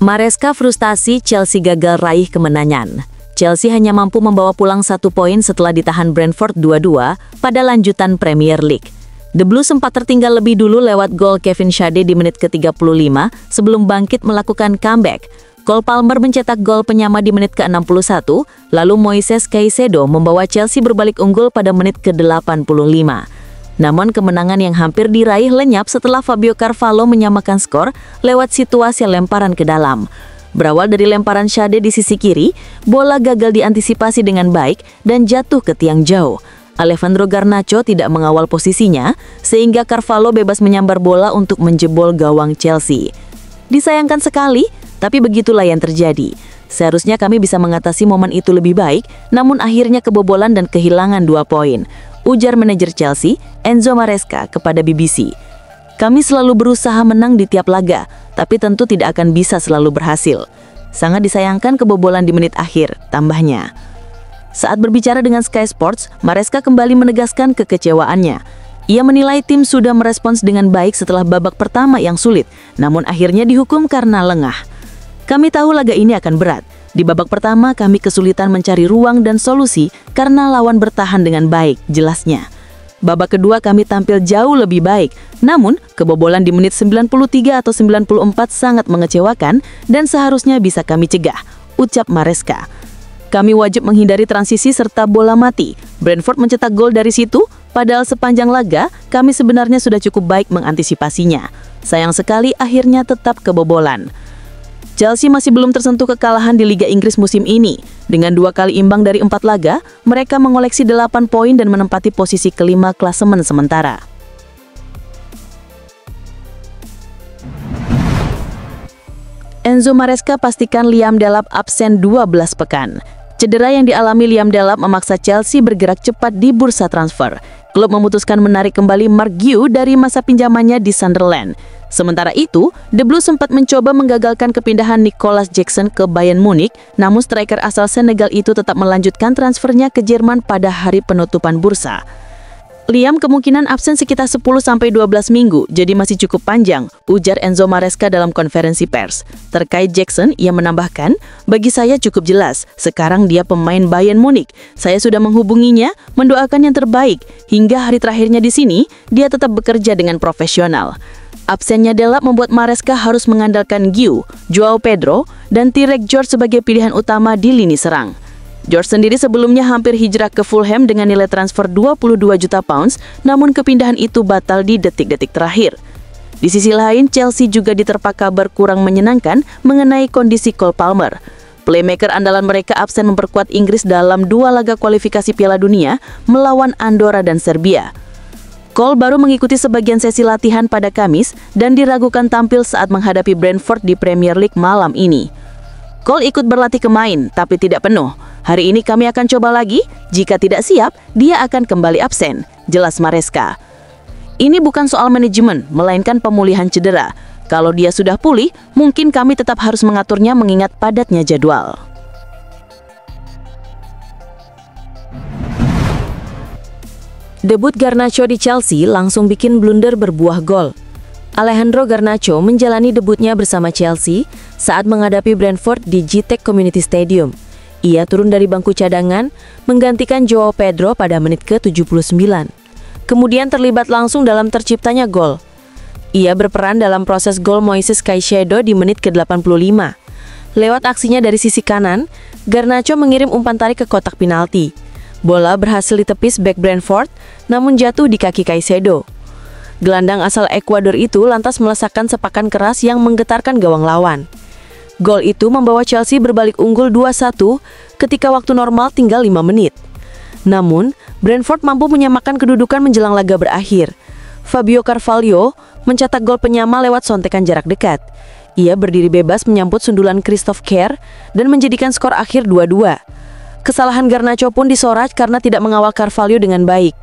Maresca frustasi, Chelsea gagal raih kemenangan. Chelsea hanya mampu membawa pulang 1 poin setelah ditahan Brentford 2-2 pada lanjutan Premier League. The Blues sempat tertinggal lebih dulu lewat gol Kevin Schade di menit ke-35 sebelum bangkit melakukan comeback. Cole Palmer mencetak gol penyama di menit ke-61, lalu Moises Caicedo membawa Chelsea berbalik unggul pada menit ke-85. Namun kemenangan yang hampir diraih lenyap setelah Fabio Carvalho menyamakan skor lewat situasi lemparan ke dalam. Berawal dari lemparan Schade di sisi kiri, bola gagal diantisipasi dengan baik dan jatuh ke tiang jauh. Alejandro Garnacho tidak mengawal posisinya, sehingga Carvalho bebas menyambar bola untuk menjebol gawang Chelsea. Disayangkan sekali, tapi begitulah yang terjadi. Seharusnya kami bisa mengatasi momen itu lebih baik, namun akhirnya kebobolan dan kehilangan 2 poin. Ujar manajer Chelsea, Enzo Maresca, kepada BBC. Kami selalu berusaha menang di tiap laga, tapi tentu tidak akan bisa selalu berhasil. Sangat disayangkan kebobolan di menit akhir, tambahnya. Saat berbicara dengan Sky Sports, Maresca kembali menegaskan kekecewaannya. Ia menilai tim sudah merespons dengan baik setelah babak pertama yang sulit, namun akhirnya dihukum karena lengah. Kami tahu laga ini akan berat. Di babak pertama kami kesulitan mencari ruang dan solusi karena lawan bertahan dengan baik, jelasnya. Babak kedua kami tampil jauh lebih baik, namun kebobolan di menit 93 atau 94 sangat mengecewakan dan seharusnya bisa kami cegah, ucap Maresca. Kami wajib menghindari transisi serta bola mati. Brentford mencetak gol dari situ, padahal sepanjang laga kami sebenarnya sudah cukup baik mengantisipasinya. Sayang sekali akhirnya tetap kebobolan. Chelsea masih belum tersentuh kekalahan di Liga Inggris musim ini. Dengan 2 kali imbang dari 4 laga, mereka mengoleksi 8 poin dan menempati posisi kelima klasemen sementara. Enzo Maresca pastikan Liam Delap absen 12 pekan. Cedera yang dialami Liam Delap memaksa Chelsea bergerak cepat di bursa transfer. Klub memutuskan menarik kembali Mark Guehi dari masa pinjamannya di Sunderland. Sementara itu, The Blues sempat mencoba menggagalkan kepindahan Nicolas Jackson ke Bayern Munich, namun striker asal Senegal itu tetap melanjutkan transfernya ke Jerman pada hari penutupan bursa. Liam kemungkinan absen sekitar 10-12 minggu, jadi masih cukup panjang, ujar Enzo Maresca dalam konferensi pers. Terkait Jackson, ia menambahkan, bagi saya cukup jelas, sekarang dia pemain Bayern Munich. Saya sudah menghubunginya, mendoakan yang terbaik. Hingga hari terakhirnya di sini, dia tetap bekerja dengan profesional. Absennya Delap membuat Maresca harus mengandalkan Guehi, Joao Pedro, dan Tyreek George sebagai pilihan utama di lini serang. George sendiri sebelumnya hampir hijrah ke Fulham dengan nilai transfer 22 juta pounds, namun kepindahan itu batal di detik-detik terakhir. Di sisi lain, Chelsea juga diterpa kabar kurang menyenangkan mengenai kondisi Cole Palmer. Playmaker andalan mereka absen memperkuat Inggris dalam 2 laga kualifikasi Piala Dunia melawan Andorra dan Serbia. Cole baru mengikuti sebagian sesi latihan pada Kamis dan diragukan tampil saat menghadapi Brentford di Premier League malam ini. Cole ikut berlatih ke main, tapi tidak penuh. Hari ini kami akan coba lagi, jika tidak siap, dia akan kembali absen, jelas Maresca. Ini bukan soal manajemen, melainkan pemulihan cedera. Kalau dia sudah pulih, mungkin kami tetap harus mengaturnya mengingat padatnya jadwal. Debut Garnacho di Chelsea langsung bikin blunder berbuah gol. Alejandro Garnacho menjalani debutnya bersama Chelsea saat menghadapi Brentford di Gtech Community Stadium. Ia turun dari bangku cadangan, menggantikan Joao Pedro pada menit ke-79. Kemudian terlibat langsung dalam terciptanya gol. Ia berperan dalam proses gol Moises Caicedo di menit ke-85. Lewat aksinya dari sisi kanan, Garnacho mengirim umpan tarik ke kotak penalti. Bola berhasil ditepis bek Brentford, namun jatuh di kaki Caicedo. Gelandang asal Ekuador itu lantas melesakkan sepakan keras yang menggetarkan gawang lawan. Gol itu membawa Chelsea berbalik unggul 2-1 ketika waktu normal tinggal 5 menit. Namun, Brentford mampu menyamakan kedudukan menjelang laga berakhir. Fabio Carvalho mencetak gol penyama lewat sontekan jarak dekat. Ia berdiri bebas menyambut sundulan Christophe Kerr dan menjadikan skor akhir 2-2. Kesalahan Garnacho pun disorot karena tidak mengawal Carvalho dengan baik.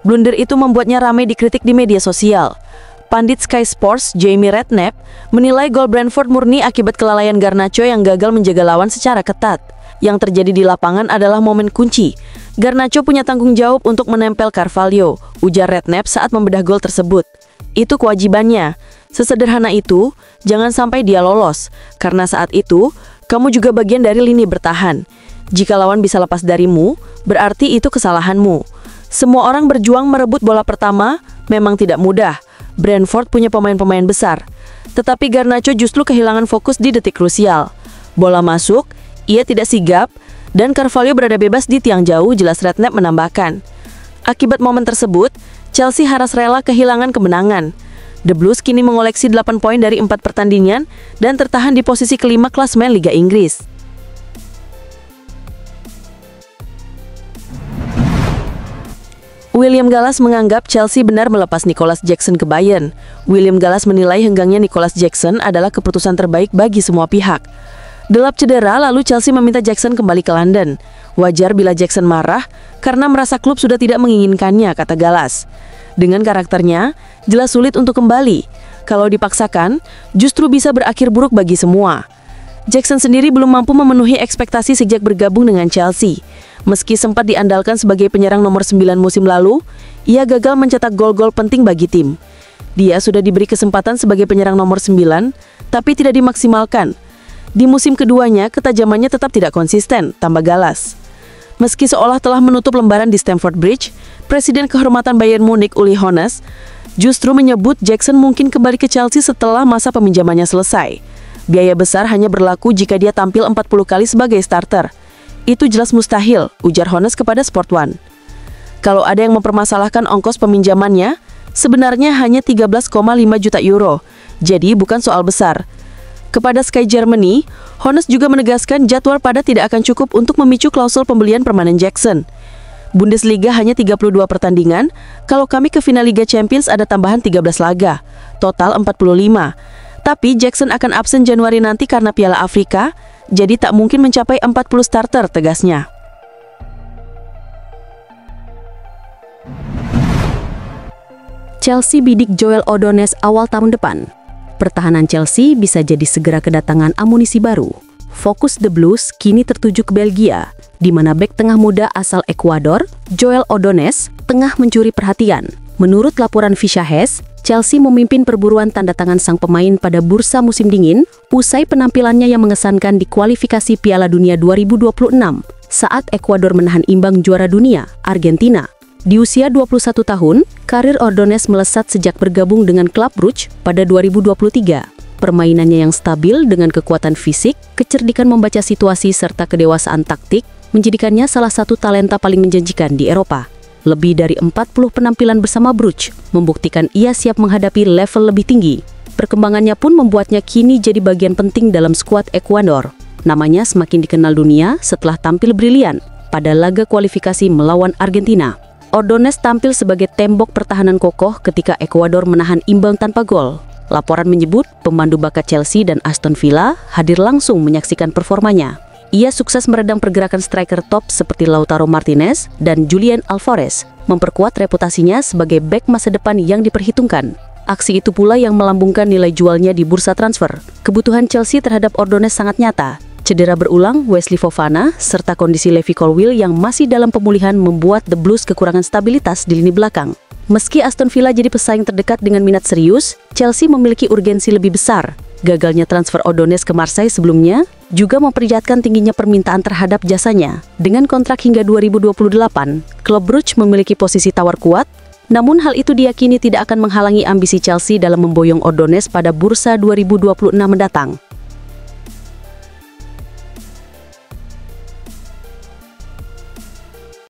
Blunder itu membuatnya ramai dikritik di media sosial. Pandit Sky Sports, Jamie Redknapp, menilai gol Brentford murni akibat kelalaian Garnacho yang gagal menjaga lawan secara ketat. Yang terjadi di lapangan adalah momen kunci. Garnacho punya tanggung jawab untuk menempel Carvalho, ujar Redknapp saat membedah gol tersebut. Itu kewajibannya. Sesederhana itu, jangan sampai dia lolos, karena saat itu, kamu juga bagian dari lini bertahan. Jika lawan bisa lepas darimu, berarti itu kesalahanmu. Semua orang berjuang merebut bola pertama, memang tidak mudah. Brentford punya pemain-pemain besar. Tetapi Garnacho justru kehilangan fokus di detik krusial. Bola masuk, ia tidak sigap, dan Carvalho berada bebas di tiang jauh, jelas Redknapp menambahkan. Akibat momen tersebut, Chelsea harus rela kehilangan kemenangan. The Blues kini mengoleksi 8 poin dari 4 pertandingan dan tertahan di posisi kelima klasemen Liga Inggris. William Gallas menganggap Chelsea benar melepas Nicolas Jackson ke Bayern. William Gallas menilai henggangnya Nicolas Jackson adalah keputusan terbaik bagi semua pihak. Delap cedera, lalu Chelsea meminta Jackson kembali ke London. Wajar bila Jackson marah karena merasa klub sudah tidak menginginkannya, kata Gallas. Dengan karakternya, jelas sulit untuk kembali. Kalau dipaksakan, justru bisa berakhir buruk bagi semua. Jackson sendiri belum mampu memenuhi ekspektasi sejak bergabung dengan Chelsea. Meski sempat diandalkan sebagai penyerang nomor 9 musim lalu, ia gagal mencetak gol-gol penting bagi tim. Dia sudah diberi kesempatan sebagai penyerang nomor 9, tapi tidak dimaksimalkan. Di musim keduanya, ketajamannya tetap tidak konsisten, tambah Gallas. Meski seolah telah menutup lembaran di Stamford Bridge, Presiden Kehormatan Bayern Munich Uli Hoeneß justru menyebut Jackson mungkin kembali ke Chelsea setelah masa peminjamannya selesai. Biaya besar hanya berlaku jika dia tampil 40 kali sebagai starter. Itu jelas mustahil, ujar Hoeneß kepada Sport One. Kalau ada yang mempermasalahkan ongkos peminjamannya, sebenarnya hanya 13,5 juta euro, jadi bukan soal besar. Kepada Sky Germany, Hoeneß juga menegaskan jadwal padat tidak akan cukup untuk memicu klausul pembelian permanen Jackson. Bundesliga hanya 32 pertandingan, kalau kami ke final Liga Champions ada tambahan 13 laga, total 45. Tapi Jackson akan absen Januari nanti karena Piala Afrika, jadi tak mungkin mencapai 40 starter, tegasnya. Chelsea bidik Joel O'Donnell awal tahun depan. Pertahanan Chelsea bisa jadi segera kedatangan amunisi baru. Fokus The Blues kini tertuju ke Belgia, di mana bek tengah muda asal Ekuador, Joel O'Donnell, tengah mencuri perhatian. Menurut laporan Fischer Hess, Chelsea memimpin perburuan tanda tangan sang pemain pada bursa musim dingin, usai penampilannya yang mengesankan di kualifikasi Piala Dunia 2026, saat Ekuador menahan imbang juara dunia, Argentina. Di usia 21 tahun, karir O'Donnell melesat sejak bergabung dengan klub Brugge pada 2023. Permainannya yang stabil dengan kekuatan fisik, kecerdikan membaca situasi serta kedewasaan taktik, menjadikannya salah satu talenta paling menjanjikan di Eropa. Lebih dari 40 penampilan bersama Brugge membuktikan ia siap menghadapi level lebih tinggi. Perkembangannya pun membuatnya kini jadi bagian penting dalam skuad Ekuador. Namanya semakin dikenal dunia setelah tampil brilian pada laga kualifikasi melawan Argentina. O'Donnell tampil sebagai tembok pertahanan kokoh ketika Ekuador menahan imbang tanpa gol. Laporan menyebut pemandu bakat Chelsea dan Aston Villa hadir langsung menyaksikan performanya. Ia sukses meredam pergerakan striker top seperti Lautaro Martinez dan Julian Alvarez, memperkuat reputasinya sebagai bek masa depan yang diperhitungkan. Aksi itu pula yang melambungkan nilai jualnya di bursa transfer. Kebutuhan Chelsea terhadap O'Donnell sangat nyata. Cedera berulang Wesley Fofana serta kondisi Levi Colwill yang masih dalam pemulihan membuat The Blues kekurangan stabilitas di lini belakang. Meski Aston Villa jadi pesaing terdekat dengan minat serius, Chelsea memiliki urgensi lebih besar. Gagalnya transfer O'Donnell ke Marseille sebelumnya juga memperlihatkan tingginya permintaan terhadap jasanya. Dengan kontrak hingga 2028, klub Brugge memiliki posisi tawar kuat, namun hal itu diyakini tidak akan menghalangi ambisi Chelsea dalam memboyong O'Donnell pada bursa 2026 mendatang.